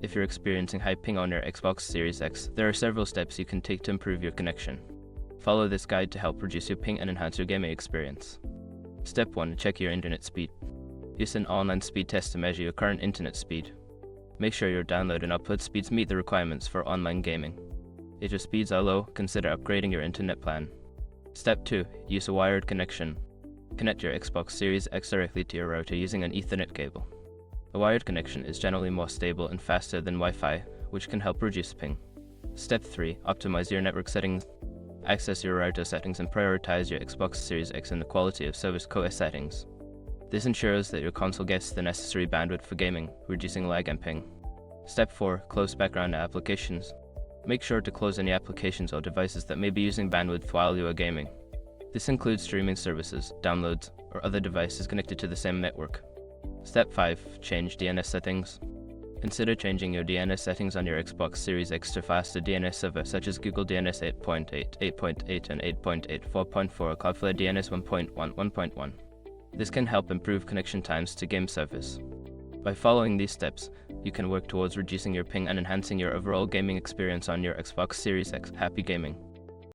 If you're experiencing high ping on your Xbox Series X, there are several steps you can take to improve your connection. Follow this guide to help reduce your ping and enhance your gaming experience. Step 1. Check your internet speed. Use an online speed test to measure your current internet speed. Make sure your download and upload speeds meet the requirements for online gaming. If your speeds are low, consider upgrading your internet plan. Step 2. Use a wired connection. Connect your Xbox Series X directly to your router using an Ethernet cable. A wired connection is generally more stable and faster than Wi-Fi, which can help reduce ping. Step 3. Optimize your network settings. Access your router settings and prioritize your Xbox Series X in the quality of service core settings. This ensures that your console gets the necessary bandwidth for gaming, reducing lag and ping. Step 4. Close background applications. Make sure to close any applications or devices that may be using bandwidth while you are gaming. This includes streaming services, downloads, or other devices connected to the same network. Step 5. Change DNS settings. Consider changing your DNS settings on your Xbox Series X to faster DNS server such as Google DNS 8.8, 8.8, and 8.8, 4.4, or Cloudflare DNS 1.1, 1.1. This can help improve connection times to game servers. By following these steps, you can work towards reducing your ping and enhancing your overall gaming experience on your Xbox Series X. Happy gaming!